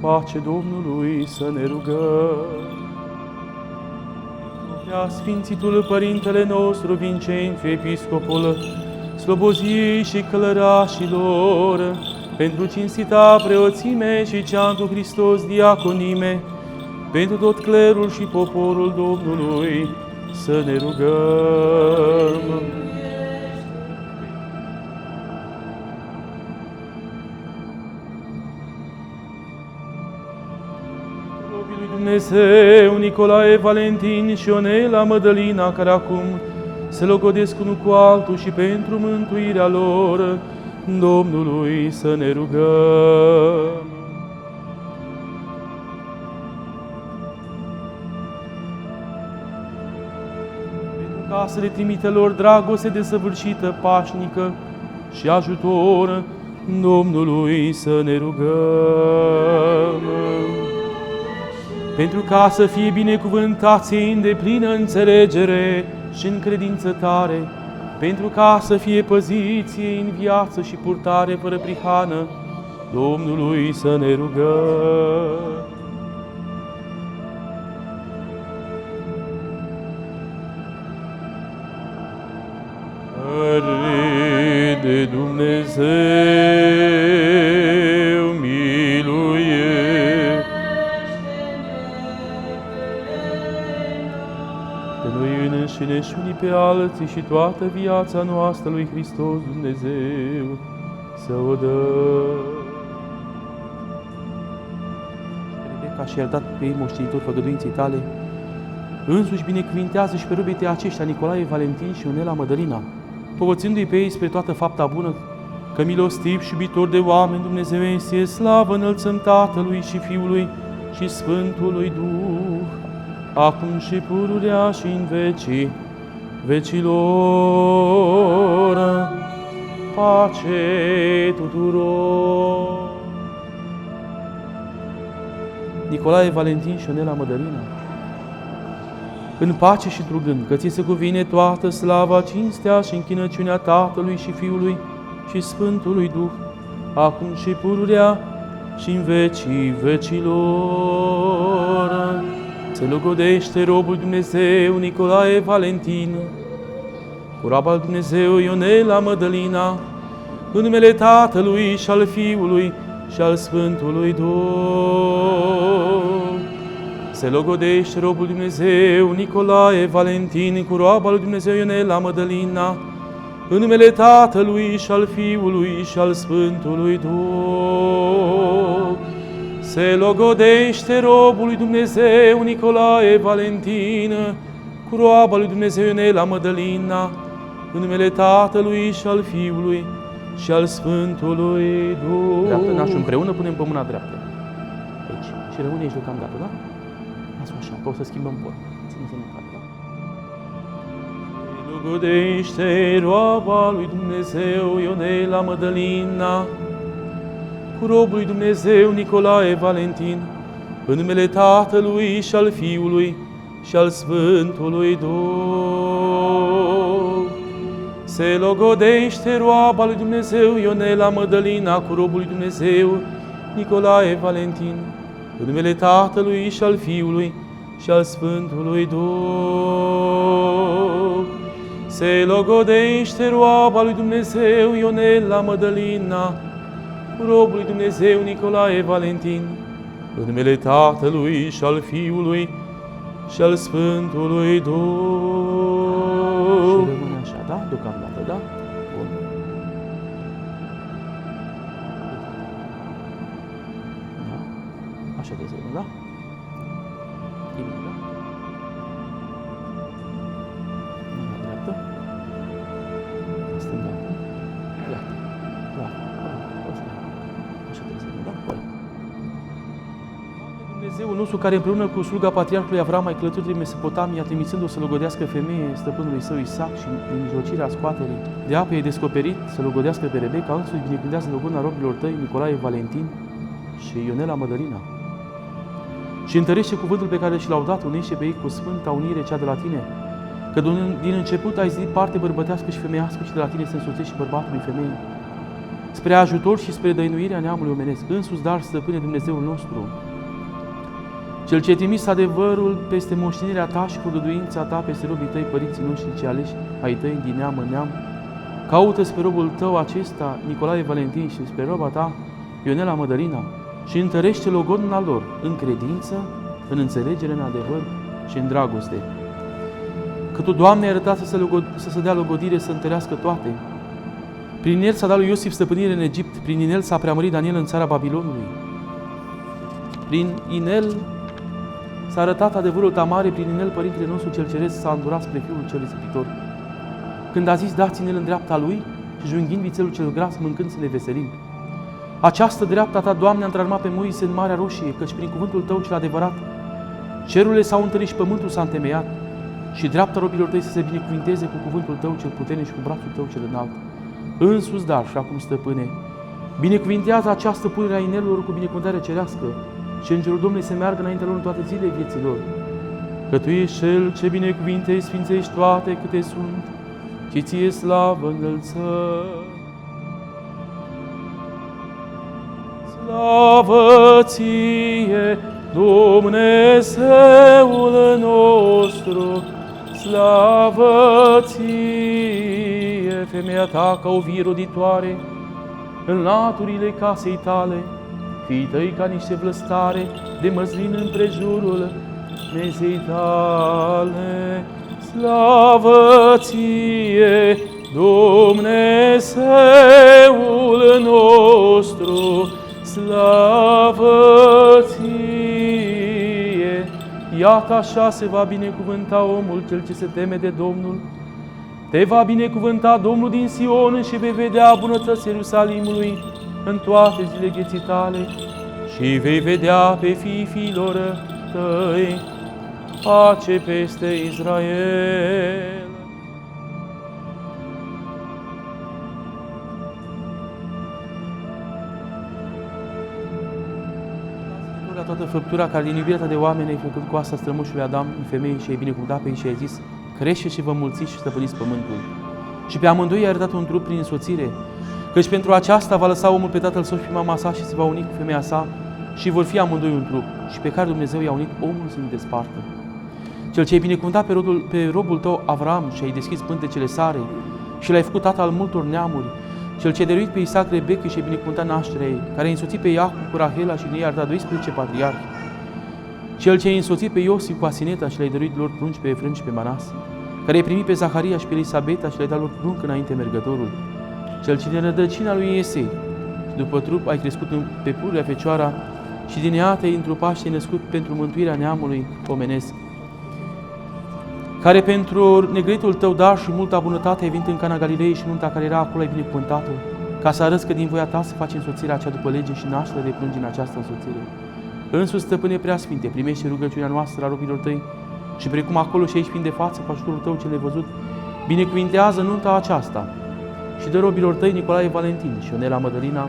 pace Domnului să ne rugăm. Prea Sfințitul Părintele nostru Vincențiu, Episcopul Sloboziei și Călărașilor, pentru cinstita preoțime și cea întru Hristos diaconime, pentru tot clerul și poporul Domnului, să ne rugăm. Robii lui Dumnezeu, Nicolae, Valentin și Ionela Mădălina, care acum se logodesc unul cu altul și pentru mântuirea lor, Domnului să ne rugăm. Pentru ca să le trimite lor dragoste desăvârșită, pașnică și ajutor, Domnului să ne rugăm. Pentru ca să fie binecuvântați în deplină înțelegere și în credință tare, pentru ca să fie păziți în viață și purtare fără prihană, Domnului să ne rugăm. Mare de Dumnezeu, miluiește! Pe noi înșine și unii pe alții și toată viața noastră lui Hristos Dumnezeu să o dăm. Rebecca și-a iertat pe ei moștenitori făgăduinței tale, însuși binecuvintează și pe robii tăi aceștia, Nicolae, Valentin și Ionela Mădălina, povățându-i pe ei spre toată fapta bună, că milostiv și iubitor de oameni Dumnezeu este, slavă înălțăm Tatălui și Fiului și Sfântului Duh, acum și pururea și în vecii vecilor. Pace tuturor! Nicolae, Valentin și Ionela Mădălina, în pace și într-un gând, că ți se cuvine toată slava, cinstea și închinăciunea Tatălui și Fiului și Sfântului Duh, acum și pururea și în vecii vecilor. Se logodește robul Dumnezeu Nicolae Valentin, cu roaba lui Dumnezeu Ionela Mădălina, în numele Tatălui și al Fiului și al Sfântului Duh. Se logodește robul Dumnezeu Nicolae Valentin, cu roaba lui Dumnezeu Ionela Mădălina, în numele Tatălui și al Fiului și al Sfântului Duh. Se logodește robul lui Dumnezeu Nicolae Valentin, cu roaba lui Dumnezeu Ionela Mădălina, în numele Tatălui și al Fiului și al Sfântului Duh. Dreaptă, nașul împreună, punem pe mâna dreaptă. Aici. Și rămâne aici deocamdată, da? Lasă așa, că o să schimbăm por. Ține-se în cap, da? Se logodește roaba lui Dumnezeu Ionela Mădălina, cu robul lui Dumnezeu Nicolae Valentin, în numele Tatălui și al Fiului și al Sfântului Duh. Se logodește roaba lui Dumnezeu Ionela Mădălina, cu robul lui Dumnezeu Nicolae Valentin, în numele Tatălui și al Fiului și al Sfântului Duh. Se logodește roaba lui Dumnezeu Ionela Mădălina, cu robul lui Dumnezeu Nicolae Valentin, în numele Tatălui și al Fiului și al Sfântului Duh. Și rămâne așa, da? Deocamdată, da? Bun. Da? Așa de zi, da? Bine, da? Mâna dreaptă. Stânga. Iată. Bravo. Așa de zi, da? Bun. Dumnezeul nostru, care împreună cu sluga Patriarhului Avram ai călătorit din Mesopotamia, trimițând-o să logodească femeie stăpânului său Isaac și prin mijlocirea scoaterii de apă ei descoperit să logodească pe Rebecca, însuși binecuvântează logodna robilor tăi, Nicolae Valentin și Ionela Mădălina. Și întărește cuvântul pe care și l-au dat, unește pe ei cu sfânta unire cea de la tine, că din început ai zis parte bărbătească și femeiască și de la tine să însoțești și bărbatului femeii. spre ajutor și spre dăinuirea neamului omenesc, însuți dar stăpâne Dumnezeul nostru, Cel ce trimis adevărul peste moștenirea ta și cu dăduința ta peste robii tăi, părinții noștri cei aleși ai tăi din neam în neam, caută spre robul tău acesta, Nicolae Valentin, și spre roba ta, Ionela Mădălina, și întărește logodna lor în credință, în înțelegere, în adevăr și în dragoste. Că Tu, Doamne, ai arătat să se dea logodire, să întărească toate. Prin el s-a dat lui Iosif stăpânire în Egipt, prin inel s-a preamărit Daniel în țara Babilonului. Prin inel s-a arătat adevărul ta mare, prin inel Părintele nostru cel Ceresc s-a îndurat spre Fiul cel Ispitor. Când a zis, dați-ne-l în dreapta lui și junghind vițelul cel gras, mâncând să ne veselim. Această dreapta ta, Doamne, a întrarmat pe Moise în Marea Roșie, căci prin cuvântul Tău cel adevărat, cerurile s-au întărit și pământul s-a întemeiat, și dreapta robilor Tăi să se binecuvinteze cu cuvântul Tău cel puternic și cu brațul Tău cel înalt. Însuți, dar și acum, Stăpâne, binecuvintează această punere a inelurilor cu binecuvântare cerească și Îngerul Domnului să meargă înaintea lor în toate zilele vieții lor. Că Tu ești Cel ce binecuvintezi, sfințești toate câte sunt, și Ție slavă înălțăm. Slavă Ție, Dumnezeul nostru, slavă Ție, femeia Ta ca o vie roditoare, în laturile casei Tale, fiii Tăi ca niște vlăstare de măslin împrejurul mesei Tale. Slavă Ție, Dumnezeul nostru, slavă Ție! Iată așa se va binecuvânta omul cel ce se teme de Domnul. Te va binecuvânta Domnul din Sion și vei vedea bunătăți Ierusalimului în toate zilele vieții tale și vei vedea pe fiilor tăi pace peste Israel. Toată făptura care din iubirea Ta de oameni ai făcut cu asta strămoșului Adam în femeie și ai binecuvântat pe ei și ai zis, crește și vă mulțiți și stăpâniți pământul. Și pe amândoi i-a arătat un trup prin însoțire, căci pentru aceasta va lăsa omul pe tatăl său și pe mama sa și se va uni cu femeia sa și vor fi amândoi un trup, și pe care Dumnezeu i-a unit, omul să nu despartă. Cel ce ai binecuvântat pe robul tău Avram și ai deschis pântecele sare și l-ai făcut tată al multor neamuri, Cel ce a dăruit pe Isaac Rebeca și a binecuvântat nașterea ei, care a însoțit pe Iacov cu Rahela și din ei a dat 12 patriarhi, Cel ce a însoțit pe Iosif cu Asineta și le-ai dăruit lor prunci pe Efrem și pe Manase, care a primit pe Zaharia și pe Elisabeta și le-ai dat lor prunc înainte mergătorul, Cel ce din rădăcina lui Iesei și după trup ai crescut pe pururea Fecioara și din ea te-ai întrupat și te-ai născut pentru mântuirea neamului omenesc, care pentru negritul tău dar și multa bunătate ai venit în Cana Galilei și nunta care era acolo ai binecuvântat-o, ca să arăți că din voia ta se face însoțirea aceea după lege și nașterea de prunci în această însoțire. Însuși, Stăpâne Preasfinte, primește rugăciunea noastră a robilor tăi și precum acolo și aici fiind de față cu ajutorul tău cel nevăzut, binecuvintează nunta aceasta și dă robilor tăi Nicolae Valentin și Ionela Mădălina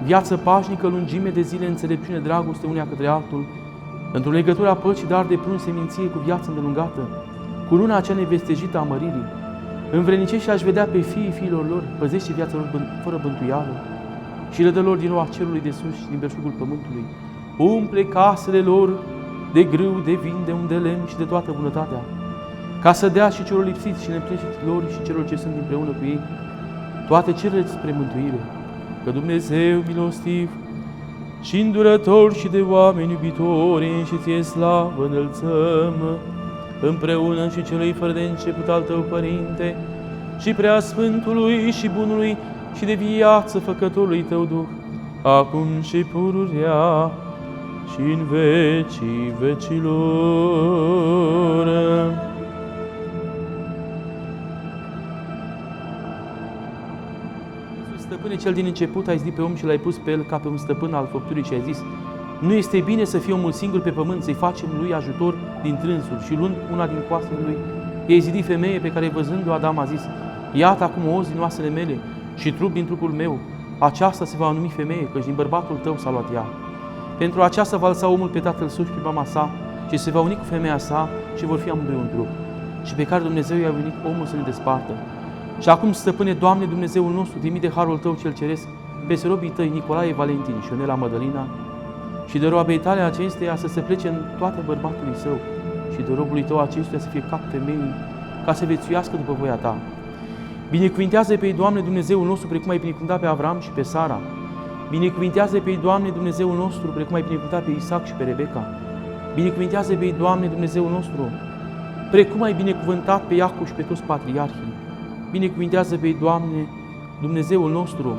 viață pașnică, lungime de zile, înțelepciune, dragoste unea către altul, într-o legătură a păcii, dar de prunci seminție cu viață îndelungată, cu luna acea nevestejită a măririi, învrednicește și aș vedea pe fiilor lor, păzește viața lor fără bântuială și le dă lor din nou a cerului de sus și din belșugul pământului. Umple casele lor de grâu, de vin, de un de lemn și de toată bunătatea, ca să dea și celor lipsiți și nepleșiți lor și celor ce sunt împreună cu ei toate cererile spre mântuire. Că Dumnezeu milostiv și îndurător și de oameni iubitori și Ție slavă înălțăm, împreună și celui fără de început al Tău, Părinte, și Preasfântului și Bunului și de viață Făcătorului Tău Duh, acum și pururea și în vecii vecilor. Stăpâne, cel din început ai zis pe om și l-ai pus pe el ca pe un stăpân al făpturii și ai zis, nu este bine să fie omul singur pe pământ, să-i facem lui ajutor din trânsul. Și luând una din coastele lui, i-ai zidit femeie pe care, văzându-o, Adam a zis, iată acum os din oasele mele și trup din trupul meu, aceasta se va numi femeie, căci din bărbatul tău s-a luat ea. Pentru aceasta va lăsa omul pe tatăl său și pe mama sa și se va uni cu femeia sa și vor fi amândoi un trup. Și pe care Dumnezeu i-a unit omul să ne despartă. Și acum, Stăpâne, Doamne, Dumnezeul nostru, trimite harul Tău cel ceresc peste robii Tăi, Nicolae, Valentin și Ionela Mădălina, și de roabei Tale acesteia să se plece în toate bărbatului său, și de robului Tău acestuia să fie cap femeii, ca să viețuiască după voia Ta. Binecuvintează pe ei, Doamne, Dumnezeul nostru, precum ai binecuvântat pe Avram și pe Sara. Binecuvintează pe ei, Doamne, Dumnezeul nostru, precum ai binecuvântat pe Isaac și pe Rebecca. Binecuvintează pe ei, Doamne, Dumnezeul nostru, precum ai binecuvântat pe Iacov și pe toți patriarhii. Binecuvintează pe ei, Doamne, Dumnezeul nostru,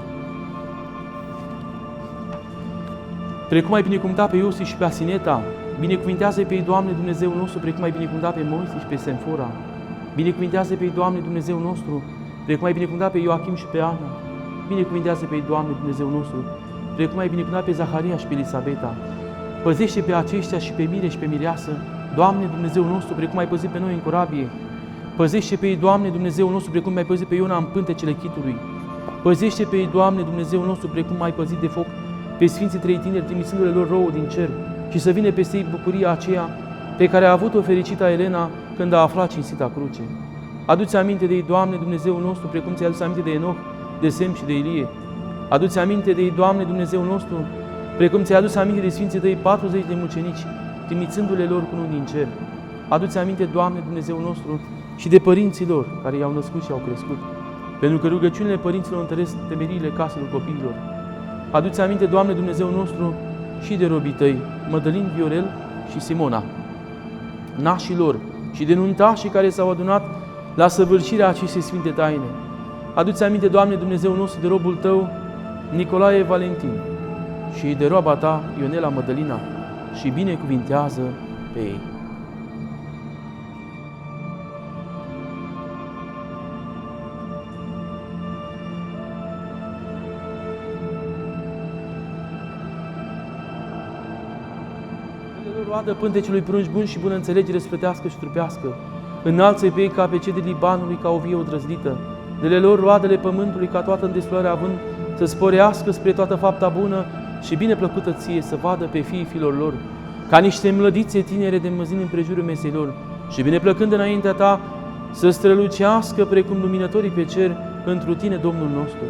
precum ai binecuvântat pe Iosif și pe Asineta. Binecuvintează pe ei, Doamne, Dumnezeul nostru, precum ai binecuvântat pe Moise și pe Semfora. Binecuvintează pe ei, Doamne, Dumnezeul nostru, precum ai binecuvântat pe Ioachim și pe Ana. Binecuvintează pe ei, Doamne, Dumnezeul nostru, precum ai binecuvântat pe Zaharia și pe Elisabeta. Păzește pe aceștia și pe Mire și pe Mireasă, Doamne, Dumnezeul nostru, precum ai păzit pe noi în corabie. Păzește pe ei, Doamne, Dumnezeul nostru, precum ai păzit pe Iona în pântecele chitului. Păzește pe ei, Doamne, Dumnezeul nostru, precum ai păzit de foc pe Sfinții Trei Tineri, trimițându-le lor rouă din cer, și să vină peste ei bucuria aceea pe care a avut-o fericita Elena când a aflat cinstita cruce. Adu-ți aminte de ei, Doamne, Dumnezeul nostru, precum ți-ai adus aminte de Enoch, de Sem și de Ilie. Adu-ți aminte de ei, Doamne, Dumnezeul nostru, precum ți-ai adus aminte de Sfinții Tăi 40 de mucenici, trimițându-le lor cu unul din cer. Adu-ți aminte, Doamne, Dumnezeul nostru, și de părinții lor care i-au născut și i-au crescut, pentru că rugăciunile părinților întăresc temeriile caselor copiilor. Adu-ți aminte, Doamne, Dumnezeul nostru, și de robii Tăi, Mădălin, Viorel și Simona, nașii lor și de nuntașii care s-au adunat la săvârșirea acestei sfinte taine. Adu-ți aminte, Doamne, Dumnezeul nostru, de robul Tău, Nicolae Valentin, și de roaba Ta, Ionela Mădălina, și binecuvintează pe ei. Roadă pântecelui prunci bun și bună înțelegere sfătească și trupească. Înalță-i pe ei ca pe cei de Libanului, ca o vie odrăzlită. De lor roadele pământului, ca toată îndesfloarea având, să sporească spre toată fapta bună și bine plăcută Ție, să vadă pe fiii filor lor, ca niște mlădițe tinere de măzini împrejurul mesei lor, și bine plăcând înaintea Ta, să strălucească precum luminătorii pe cer întru Tine, Domnul nostru,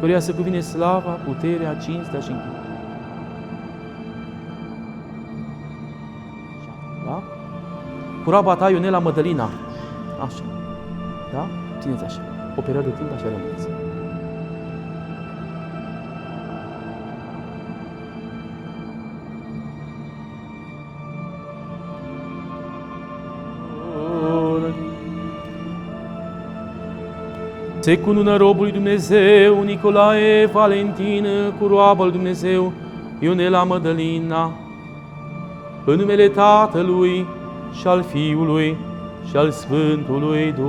căruia să cuvine slava, puterea, cinstea și închinarea. Da? Cu roaba Ta, Ionela Mădălina. Așa. Da? Țineți așa. O perioadă de timp așa rămâneți. Se cunună robul lui Dumnezeu, Nicolae Valentin, cu roaba lui Dumnezeu, Ionela Mădălina, în numele Tatălui și al Fiului și al Sfântului Duh.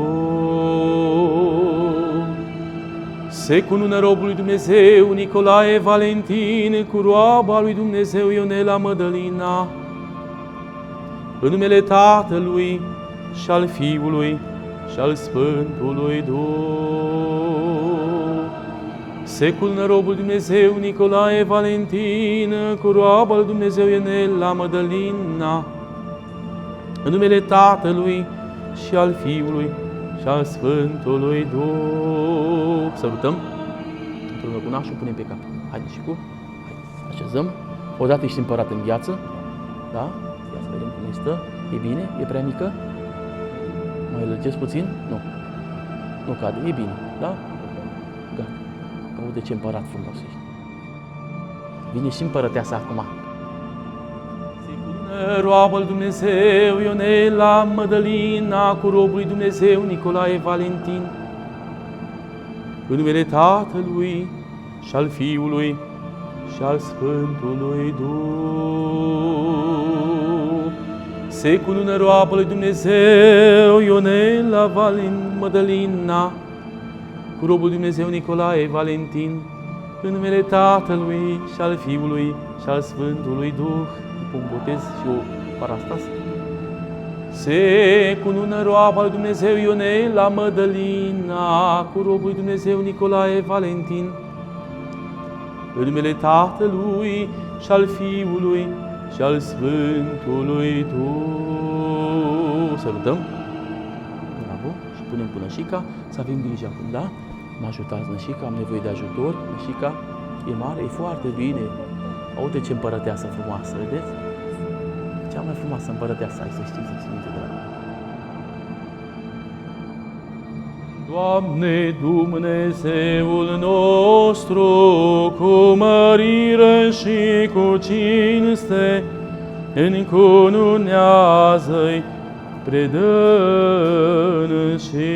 Se cunună robul lui Dumnezeu, Nicolae Valentin, cu roaba lui Dumnezeu, Ionela Mădălina, în numele Tatălui și al Fiului și al Sfântului Duh. Se cunună robul lui Dumnezeu, Nicolae Valentin, cu roaba lui Dumnezeu, Ionela Mădălina, în numele Tatălui și al Fiului și al Sfântului Duh. Sărutăm împreună cu nașul, punem pe cap. Haideți și cu. Haideți, așezăm. Odată ești împărat în viață. Da? Ia să vedem cum îi stă. E bine? E prea mică? Mai lărgesc puțin? Nu. Nu cade. E bine. Da? Gata. Aude ce împărat frumos ești. Vine și împărăteasa acum. Roabă lui Dumnezeu, Ionela Mădălina, cu robul lui Dumnezeu, Nicolae Valentin, în numele Tatălui și al Fiului și al Sfântului Duh. Se cunună roabă lui Dumnezeu, Ionela Mădălina, cu robul lui Dumnezeu, Nicolae Valentin, în numele Tatălui și al Fiului și al Sfântului Duh. Un botez și o parastas. Se cunună roaba lui Dumnezeu, Ionela Mădălina, cu robul lui Dumnezeu, Nicolae Valentin, în numele Tatălui și al Fiului și al Sfântului Duh. Sărutăm. Bravo. Și punem cu Nășica, să avem grijă acum, da? Mă ajutați, Nășica, am nevoie de ajutor. Nășica e mare, e foarte bine. Uite ce împărăteasă frumoasă, vedeți? Cea mai frumoasă împărăteasă, hai să știți, să țineți de la mine. Doamne Dumnezeul nostru, cu mărire și cu cinste, încununează-i predă-n și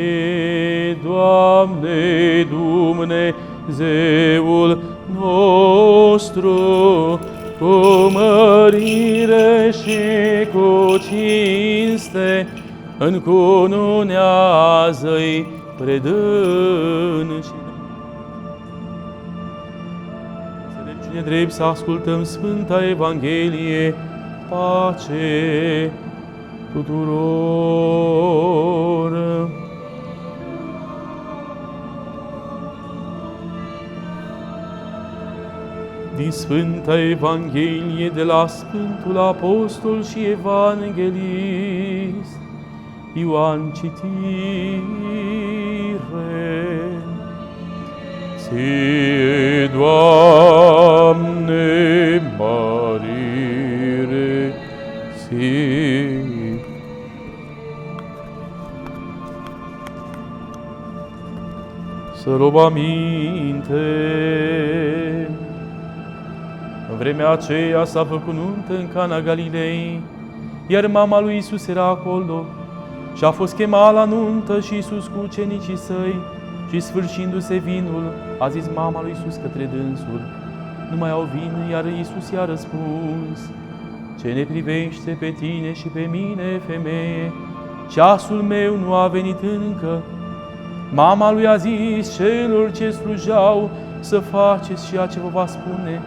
Doamne Dumnezeul nostru, cu mărire și cu cinste, încununează-i predă-n și cine drept să ascultăm Sfânta Evanghelie, pace tuturor. Din Sfânta Evanghelie de la Sfântul Apostol și Evanghelist Ioan citire. Ție, Doamne, mărire, ție. Să luăm aminte. În vremea aceea s-a făcut nuntă în Cana Galilei, iar mama lui Iisus era acolo. Și a fost chemat la nuntă și Iisus cu ucenicii săi, și sfârșindu-se vinul, a zis mama lui Iisus către dânsul: nu mai au vin, iar Iisus i-a răspuns: ce ne privește pe tine și pe mine, femeie, ceasul meu nu a venit încă. Mama lui a zis celor ce slujeau: să faceți ceea ce vă va spune.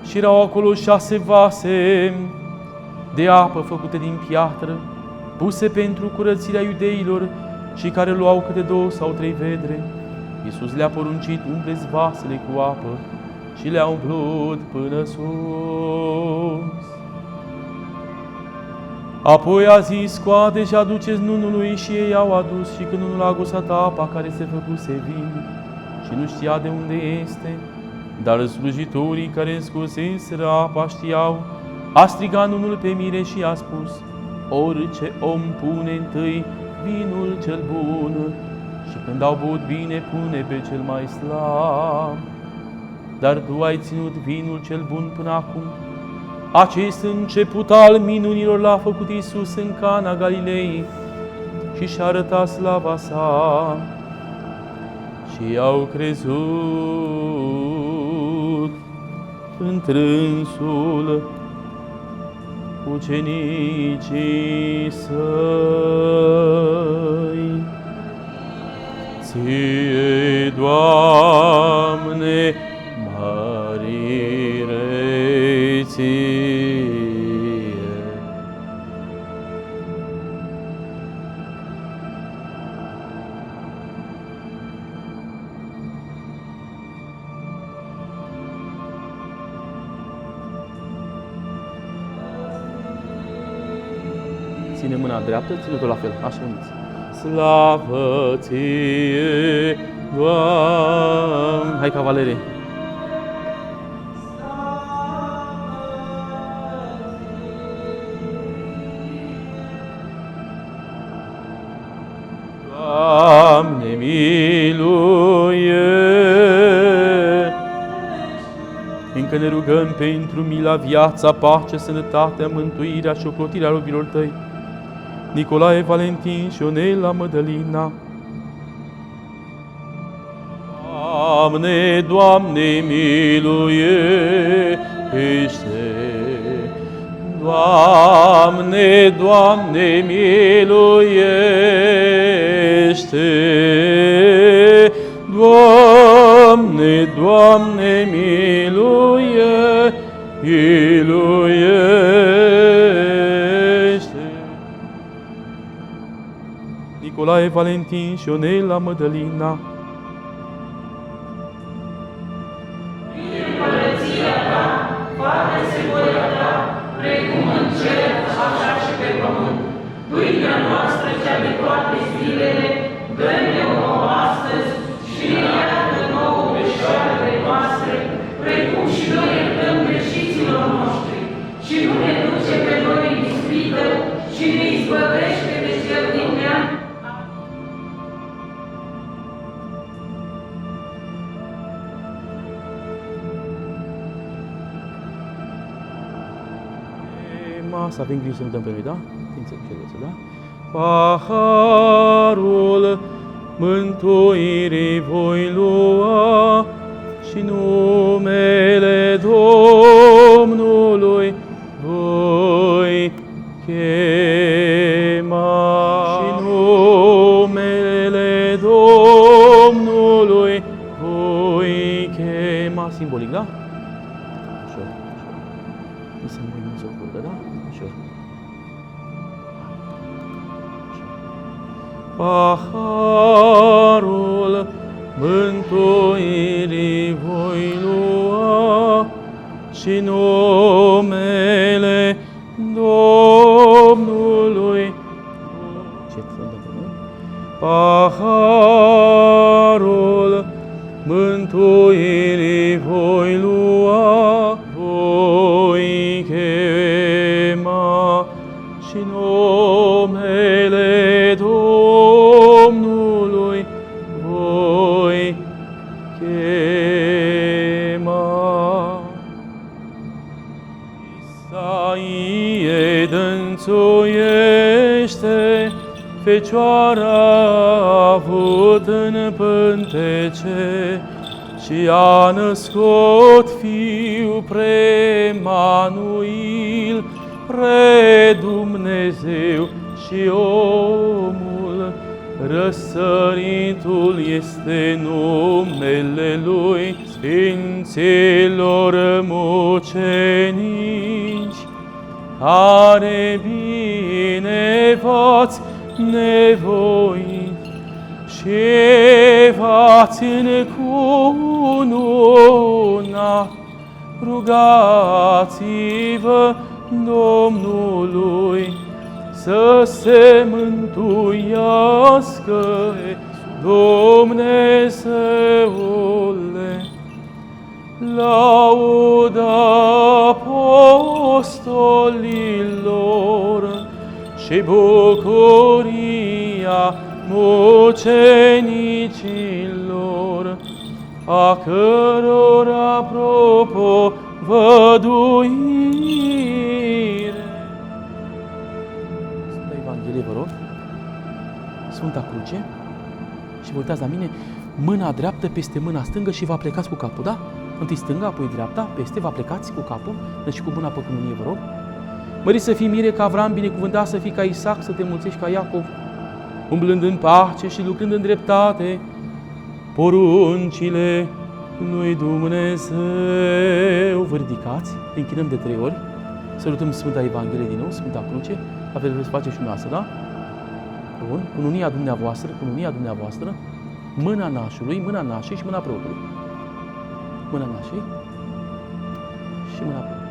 Și erau acolo 6 vase de apă făcute din piatră, puse pentru curățirea iudeilor și care luau câte 2 sau 3 vedre. Iisus le-a poruncit: umpleți vasele cu apă, și le-a umplut până sus. Apoi a zis: scoate și aduceți nunului, și ei au adus. Și când nunul a gustat apa care se făcuse vin și nu știa de unde este, dar slujitorii care scoseseră apa știau, a strigat nunul pe mire și a spus: orice om pune întâi vinul cel bun, și când au băut bine, pune pe cel mai slab. Dar tu ai ținut vinul cel bun până acum. Acest început al minunilor l-a făcut Iisus în Cana Galilei și și-a arătat slava sa. Și au crezut întrânsul ucenicii săi. Ție, Doamne, mărire ție. Ține mâna dreaptă, ține-o la fel, așa uniți. Slavă ție, Doamne! Hai, cavalerii! Doamne, miluie! Încă ne rugăm pentru mila, viața, pacea, sănătatea, mântuirea și ocrotirea robilor Tăi, Nicolae, Valentin și Ionela Mădălina. Doamne, Doamne, miluiește! Doamne, Doamne, miluiește! Doamne, Doamne, miluiește! Nicolae, Valentin și Ionela Mădălina. Împărăția Ta, facă-se voia Ta, precum în cer, așa și pe pământ. Pâinea noastră cea de toate zilele, dă-ne nouă astăzi și ne iartă nouă greșelile noastre, precum și noi iertăm greșiților noștri. Și nu ne duce pe noi în ispită, și ne izbăvește de cel din neam. Să avem grijă să nu dăm pe noi, da? Înțelegeți, da? Paharul mântuirii voi lua și numele Domnului voi chema. Și numele Domnului voi chema. Simbolic, da? Ușor, ușor. Nu să mă să curgă, da? Ușor. Paharul mântuirii voi lua și numele Domnului. Paharul mântuirii voi lua, voi chema și numele Domnului voi chema. Isaie dânțuiește Fecioara avut în pântece și a născut Fiul pre-Manuil, pre-Dumnezeu și omul. Răsăritul este numele Lui, Sfinților mucenici, care bine v-ați nevoit și v-ați încununat. Rugați-vă Domnului să se mântuiască, Dumnezeule. Lauda apostolilor și bucuria mucenicilor, a cărora propovăduire. Sfânta Evanghelie, vă rog, Sfânta Cruce, și vă uitați la mine, mâna dreaptă peste mâna stângă și vă plecați cu capul, da? Întâi stânga, apoi dreapta, peste, vă plecați cu capul, deci cu mâna pe cănunie, vă rog. Mări să fii mire ca Avram, binecuvântat să fii ca Isaac, să te mulțești ca Iacov, umblând în pace și lucrând în dreptate, poruncile lui Dumnezeu. Vă ridicați, ne închinăm de 3 ori, sărutăm Sfânta Evanghelie din nou, Sfânta Cruce, la fel să face și noastră, da? Bun, cununia dumneavoastră, mâna nașului, mâna nașei și mâna preotului. Mâna nașei și mâna preotului.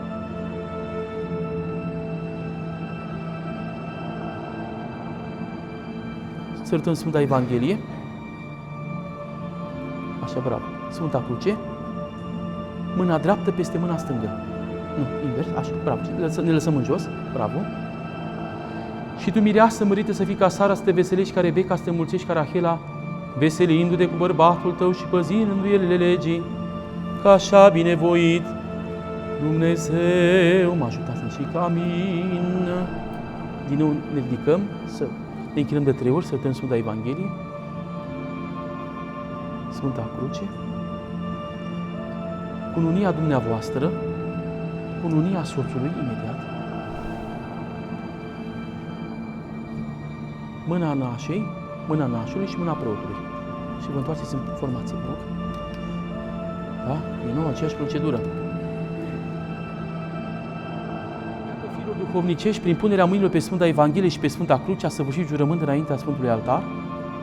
Sărutăm Sfânta Evanghelie. Așa, bravo. Sfânta Cruce. Mâna dreaptă peste mâna stângă. Nu, invers. Așa, bravo. Ne lăsăm în jos. Bravo. Și tu, mireasă mărită, să fii ca Sara, să te veselești ca Rebecca, să te mulțești ca Rahela, veseliindu-te cu bărbatul tău și păzind înduielile legii, că așa binevoit Dumnezeu mă ajutați și ca mine. Din nou ne ridicăm să ne închinăm de 3 ori, să cântăm Sfânta Evanghelie, Sfânta Cruce, cununia dumneavoastră, cununia soțului imediat, mâna nașei, mâna nașului și mâna preotului. Și vă întoarceți în formație, vă rog. Da? Din nou aceeași procedură. Dacă fiilor duhovnicești, prin punerea mâinilor pe Sfânta Evanghelie și pe Sfânta Cruce, a săvârșit jurământ înaintea Sfântului Altar,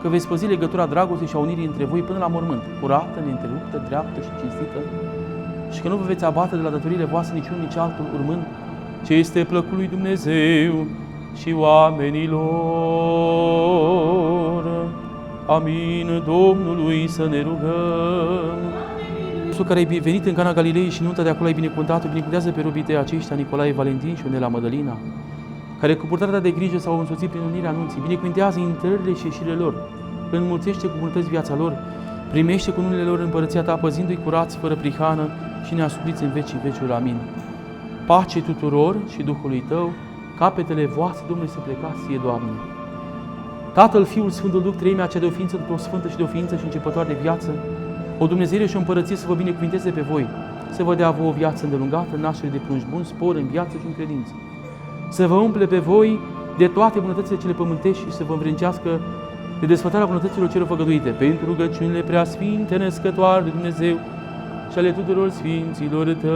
că veți păzi legătura dragostei și a unirii între voi până la mormânt, curată, neîntreruptă, dreaptă și cinstită, și că nu vă veți abate de la datorile voastre niciunul, nici altul, urmând ce este plăcut lui Dumnezeu, și oamenilor. Amin. Domnului să ne rugăm. Tu care ai venit în Cana Galilei și nunta de acolo ai binecuvântat-o, binecuvântează pe robii tăi aceștia, Nicolae, Valentin și Ionela Mădălina, care cu purtarea de grijă s-au însoțit prin unirea anunții, binecuvântează intrările și ieșirile lor, înmulțește cu bunătăți viața lor, primește cu numele lor împărăția ta, păzindu-i curați, fără prihană și neasupriți în vecii veciuri. Amin. Pace tuturor și Duhului tău, capetele voastre, Domnului, să plecați ție, Doamne. Tatăl, Fiul, Sfântul Duh, treimea cea de o ființă, după o sfântă și de o ființă și începătoare de viață, o Dumnezeire și o împărăție să vă binecuvinteze pe voi, să vă dea vouă o viață îndelungată, naștere de prunci buni, spor în viață și în credință. Să vă umple pe voi de toate bunătățile cele pământești și să vă învrednicească de desfătarea bunătăților celor făgăduite, pentru rugăciunile preasfinte, născătoare de Dumnezeu și ale tuturor sfinților tăi.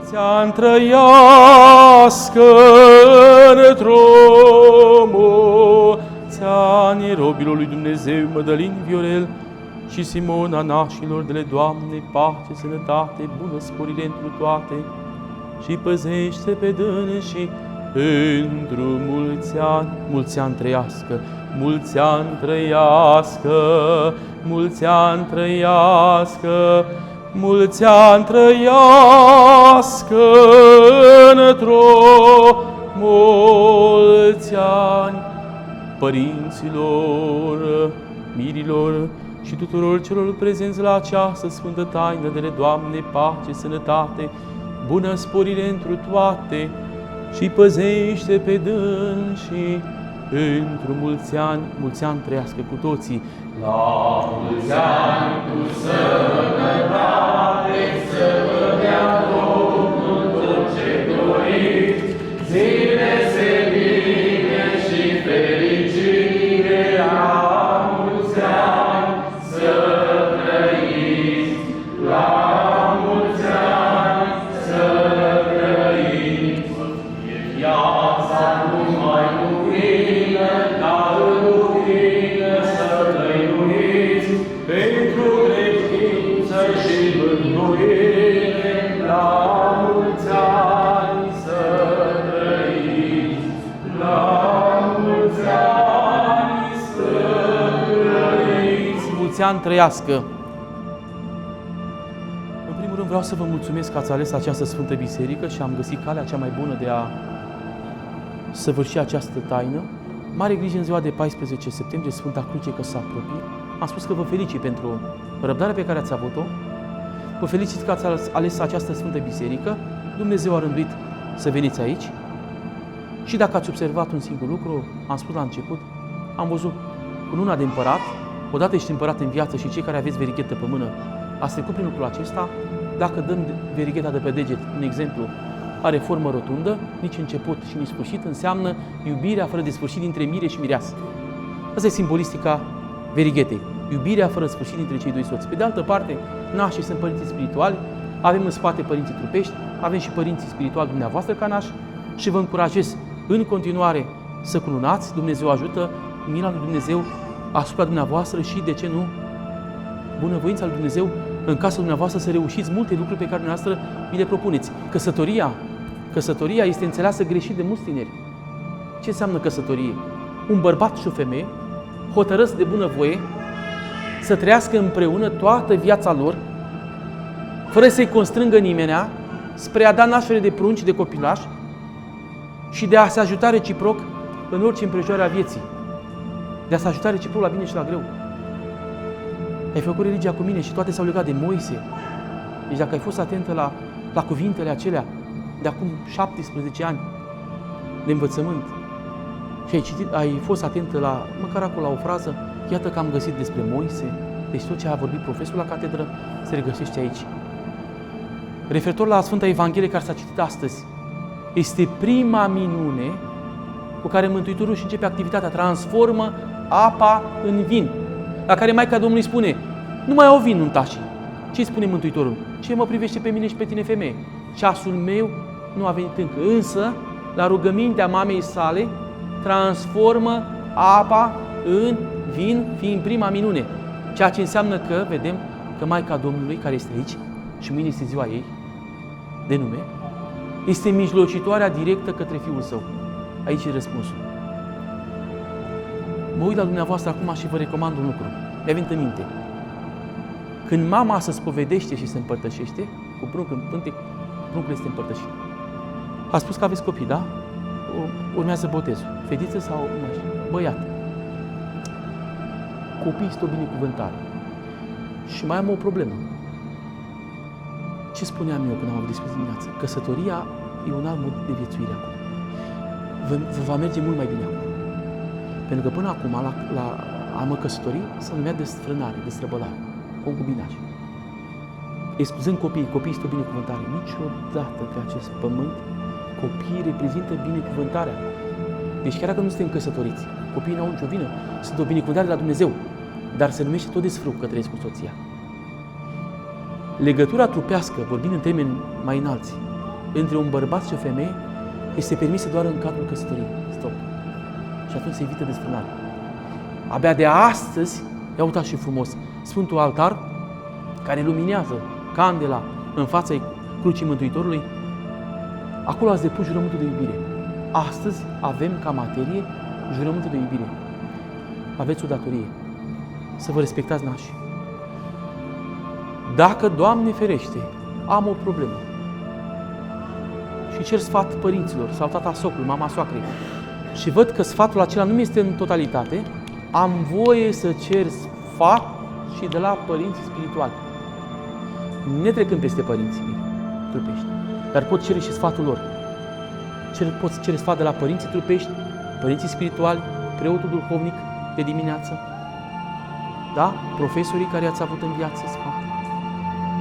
Să-mi trăiască într-o mulți-ani robilor lui Dumnezeu, Mădălin, Viorel și Simona, nașilor de Doamne, pace, sănătate, bună sporire întru toate și păzește pe dânsii într-o mulți ani trăiască, mulți ani trăiască, mulți ani trăiască, mulți ani trăiască într-o mulți ani părinților, mirilor și tuturor celor prezenți la această sfântă taină de Doamne, pace, sănătate, bună sporire întru toate și păzește pe dânsii într-o mulți ani trăiască cu toții. La mulți ani cu sănătate să vă dea Domnul tot ce doriți, zile seline și fericire, la mulți ani să trăiți, la mulți ani să trăiți. Viața numai lumină, ca în lumină să trăinuiți, pentru credință și mântuire, la mulți ani să trăiți, la mulți ani să trăiți. Mulți ani trăiască! În primul rând vreau să vă mulțumesc că ați ales această Sfântă Biserică și am găsit calea cea mai bună de a săvârși această taină. Mare grijă în ziua de 14 septembrie, Sfânta Cruce, că se apropie. Am spus că vă felicit pentru răbdarea pe care ați avut-o. Vă felicit că ați ales această Sfântă Biserică. Dumnezeu a rânduit să veniți aici. Și dacă ați observat un singur lucru, am spus la început, am văzut cununa de împărat, odată ești împărat în viață și cei care aveți verighetă pe mână, ați trecut prin lucrul acesta. Dacă dăm verigheta de pe deget, un exemplu, are formă rotundă, nici început și nici sfârșit, înseamnă iubirea fără de sfârșit dintre mire și mireasă. Asta e simbolistica verighetei, iubirea fără sfârșit dintre cei doi soți. Pe de altă parte, nașii sunt părinții spirituali, avem în spate părinții trupești, avem și părinții spirituali dumneavoastră ca nași și vă încurajez în continuare să cununați. Dumnezeu ajută, mila lui Dumnezeu asupra dumneavoastră și, de ce nu, bunăvoința lui Dumnezeu în casa dumneavoastră să reușiți multe lucruri pe care dumneavoastră vi le propuneți. Căsătoria este înțeleasă greșit de mulți tineri. Ce înseamnă căsătorie? Un bărbat și o femeie hotărăsc de bunăvoie să trăiască împreună toată viața lor, fără să-i constrângă nimenea, spre a da naștere de prunci, de copilaș și de a se ajuta reciproc în orice împrejurare a vieții. De a se ajuta reciproc la bine și la greu. Ai făcut religia cu mine și toate s-au legat de Moise. Deci dacă ai fost atentă la cuvintele acelea de acum 17 ani de învățământ și ai fost atentă măcar acolo la o frază, iată că am găsit despre Moise, deci tot ce a vorbit profesorul la catedră se regăsește aici. Referitor la Sfânta Evanghelie care s-a citit astăzi, este prima minune cu care Mântuitorul își începe activitatea, transformă apa în vin. La care Maica Domnului spune, nu mai au vin untașii. Ce spune Mântuitorul? Ce mă privește pe mine și pe tine, femeie? Ceasul meu nu a venit încă. Însă, la rugămintea mamei sale, transformă apa în vin, fiind prima minune. Ceea ce înseamnă că, vedem, că Maica Domnului, care este aici, și mâine este ziua ei, de nume, Este mijlocitoarea directă către Fiul Său. Aici e răspunsul. Mă uit la dumneavoastră acum și vă recomand un lucru. Mi-a venit în minte. Când mama se spovedește și se împărtășește, cu pruncul este împărtășit. A spus că aveți copii, da? Urmează botezul. Fetiță sau băiat? Copiii este o binecuvântare. Și mai am o problemă. Ce spuneam eu când am avut discuții dimineață? Căsătoria e un alt mod de viețuire acum. Vă va merge mult mai bine acum. Pentru că până acum, la a mă căsători, se numea desfrânare, destrăbălare, concubinaj. Excluzând copiii este o binecuvântare. Niciodată pe acest pământ, copiii reprezintă binecuvântarea. Deci chiar dacă nu suntem căsătoriți, copiii n-au nicio vină, sunt o binecuvântare de la Dumnezeu, dar se numește tot desfrâu că trăiesc cu soția. Legătura trupească, vorbind în termeni mai înalți, între un bărbat și o femeie, este permisă doar în cadrul căsătoriei. Stop. Și atunci se evită desfrânarea. Abia de astăzi, ia uitați și frumos, Sfântul Altar, care luminează candela în fața crucii Mântuitorului, acolo ați depus jurământul de iubire. Astăzi avem ca materie jurământul de iubire. Aveți o datorie, să vă respectați nașii. Dacă, Doamne ferește, am o problemă și cer sfat părinților sau tata socrului, mama soacrei și văd că sfatul acela nu mi este în totalitate, am voie să cer sfat și de la părinții spirituali. Ne trecând peste părinții trupești, dar pot cere și sfatul lor. Poți cere sfat de la părinții trupești, părinții spirituali, preotul duhovnic de dimineață, da? Profesorii care ați avut în viață sfat.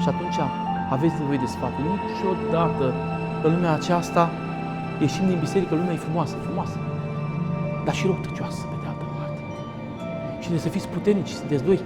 Și atunci aveți nevoie de sfat. Niciodată în lumea aceasta ieșim din biserică, lumea e frumoasă, dar și răutăcioasă pe de altă parte. Și trebuie să fiți puternici, sunteți doi.